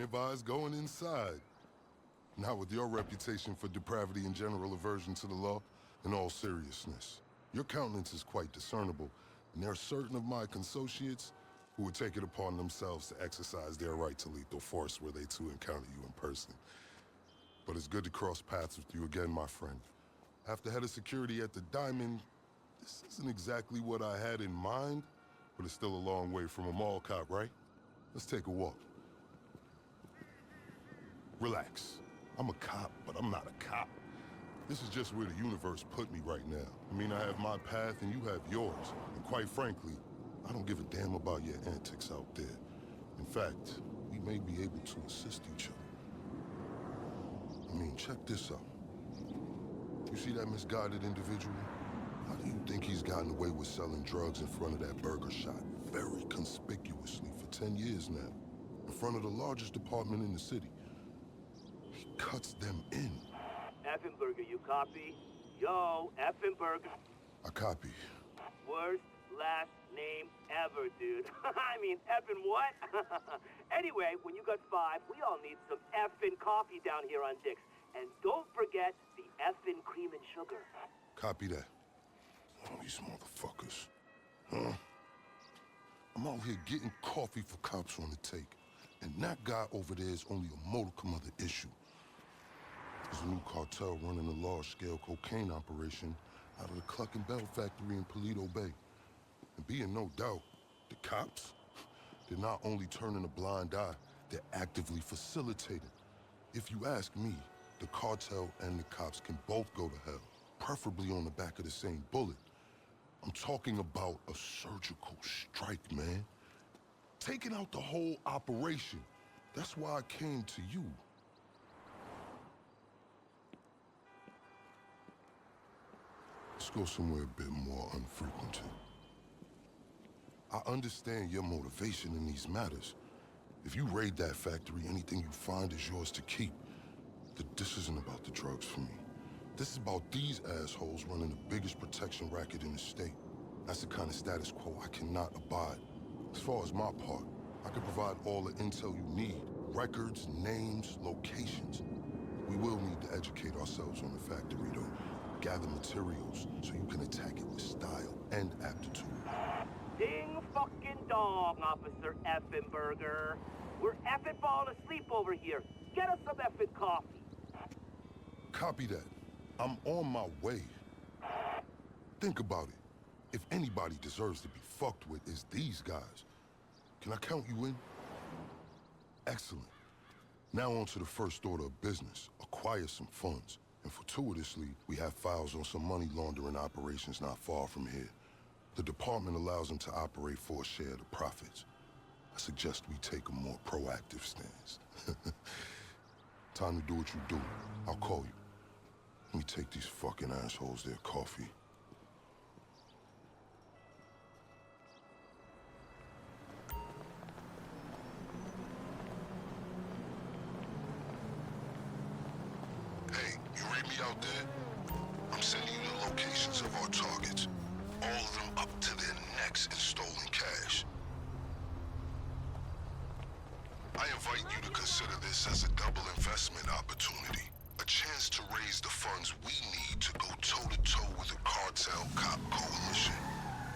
advise going inside. Not with your reputation for depravity and general aversion to the law. In all seriousness, your countenance is quite discernible, and there are certain of my consociates who would take it upon themselves to exercise their right to lethal force were they to encounter you in person. But it's good to cross paths with you again, my friend. After head of security at the Diamond, this isn't exactly what I had in mind, but it's still a long way from a mall cop, right? Let's take a walk. Relax. I'm a cop, but I'm not a cop. This is just where the universe put me right now. I mean, I have my path and you have yours. And quite frankly, I don't give a damn about your antics out there. In fact, we may be able to assist each other. I mean, check this out. You see that misguided individual? How do you think he's gotten away with selling drugs in front of that burger shop very conspicuously for 10 years now? In front of the largest department in the city. He cuts them in. Effenberger, you copy? Yo, Effenberger. I copy. Worst last name ever, dude. I mean, effing what? Anyway, when you got 5, we all need some effing coffee down here on Dick's. And don't forget the effing cream and sugar. Copy that. Oh, these motherfuckers. Huh? I'm out here getting coffee for cops on the take. And that guy over there is only a modicum of the issue. There's a new cartel running a large-scale cocaine operation out of the Cluck and Bell factory in Paleto Bay. And be in no doubt, the cops, they're not only turning a blind eye, they're actively facilitating. If you ask me, the cartel and the cops can both go to hell, preferably on the back of the same bullet. I'm talking about a surgical strike, man. Taking out the whole operation. That's why I came to you. Let's go somewhere a bit more unfrequented. I understand your motivation in these matters. If you raid that factory, anything you find is yours to keep. This isn't about the drugs for me. This is about these assholes running the biggest protection racket in the state. That's the kind of status quo I cannot abide. As far as my part, I can provide all the intel you need. Records, names, locations. We will need to educate ourselves on the factory, though. Gather materials so you can attack it with style and aptitude. Ding fucking dong, Officer Effenberger. We're effing falling asleep over here. Get us some effing coffee. Copy that. I'm on my way. Think about it. If anybody deserves to be fucked with, it's these guys. Can I count you in? Excellent. Now on to the first order of business. Acquire some funds. And fortuitously, we have files on some money laundering operations not far from here. The department allows them to operate for a share of the profits. I suggest we take a more proactive stance. Time to do what you do. I'll call you. Let me take these fucking assholes their coffee. Hey, you read me out there? I'm sending you the locations of our targets. All of them up to their necks in stolen cash. I invite you to consider this as a double investment opportunity. A chance to raise the funds we need to go toe-to-toe with the cartel cop coalition.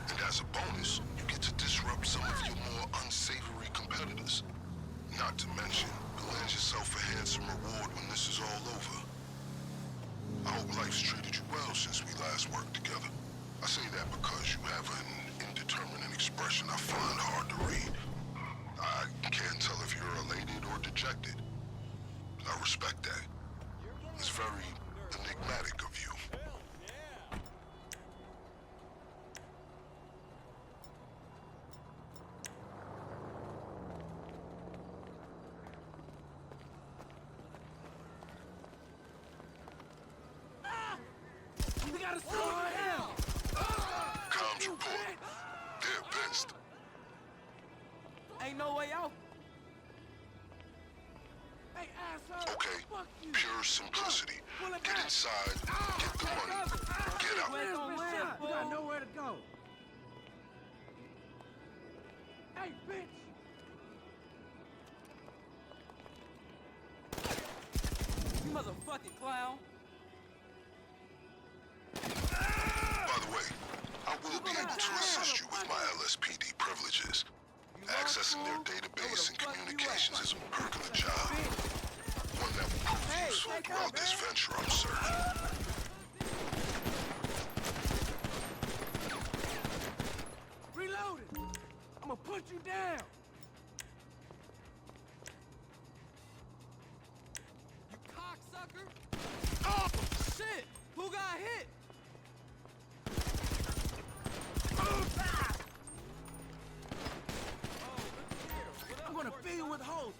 And as a bonus, you get to disrupt some of your more unsavory competitors. Not to mention, you'll land yourself a handsome reward when this is all over. I hope life's treated you well since we last worked together. I say that because you have an indeterminate expression I find hard to read. I can't tell if you're elated or dejected. I respect that. It's very enigmatic of you. We gotta slow down! Comms report. They're pissed. Ain't no way out. Hey, asshole! Okay, Fuck you! pure simplicity. Pull it Get back. inside, get the money, get out. Where's the where? We got nowhere to go. Hey, bitch! fucking clown. By the way, I will be able to assist you with my LSPD privileges. Accessing their database and communications is a perk of the job. One that will prove useful throughout this venture, I'm certain. Reloaded. I'm gonna put you down. You cocksucker. Oh, shit. Who got hit? I'm gonna fill you with holes.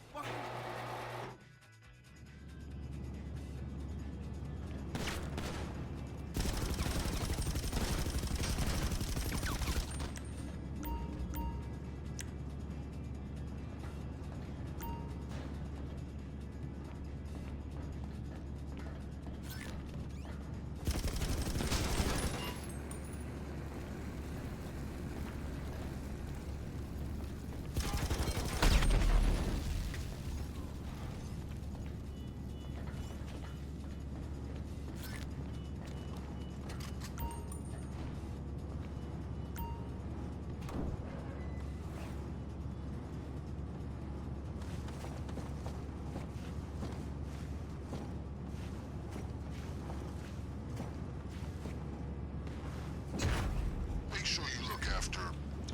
Make sure you look after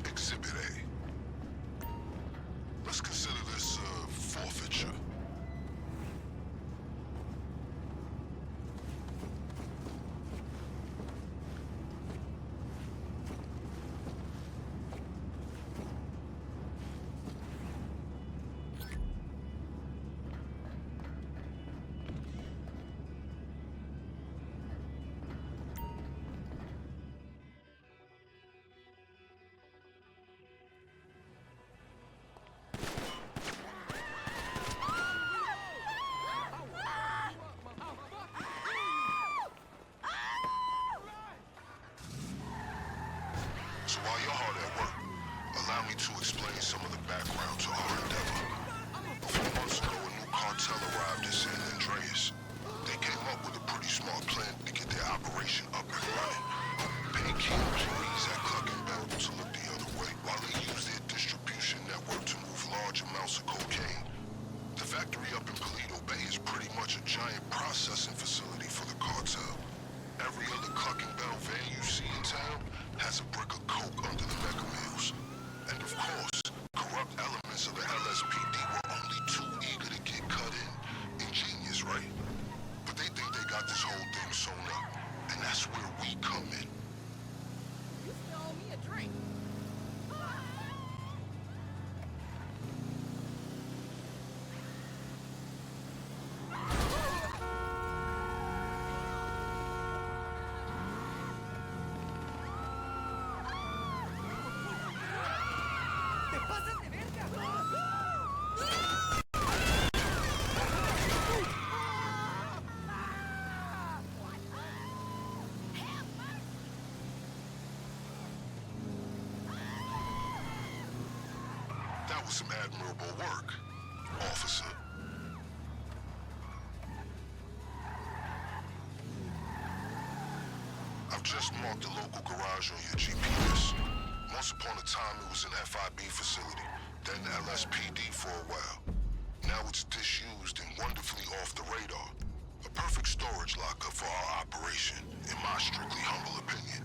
Exhibit A. Let's consider this forfeiture. So while you're hard at work, allow me to explain some of the background to our endeavor. A few months ago, a new cartel arrived in San Andreas. They came up with a pretty smart plan to get their operation up and running. Paying key employees at Cluck and Bell to look the other way while they use their distribution network to move large amounts of cocaine. The factory up in Paleto Bay is pretty much a giant processing facility for the cartel. Every other Cluck and Bell van you see in town has a brick of coke under the mega mills. And of course, corrupt elements of the LSPD were only too eager to get cut in. Ingenious, right? But they think they got this whole thing sewn up. And that's where we come in. You still owe me a drink. ¡Te pasas de verga! That was some admirable work, officer. I've just marked the local garage on your GPS. Once upon a time, it was an FIB facility, then LSPD for a while. Now it's disused and wonderfully off the radar. A perfect storage locker for our operation, in my strictly humble opinion.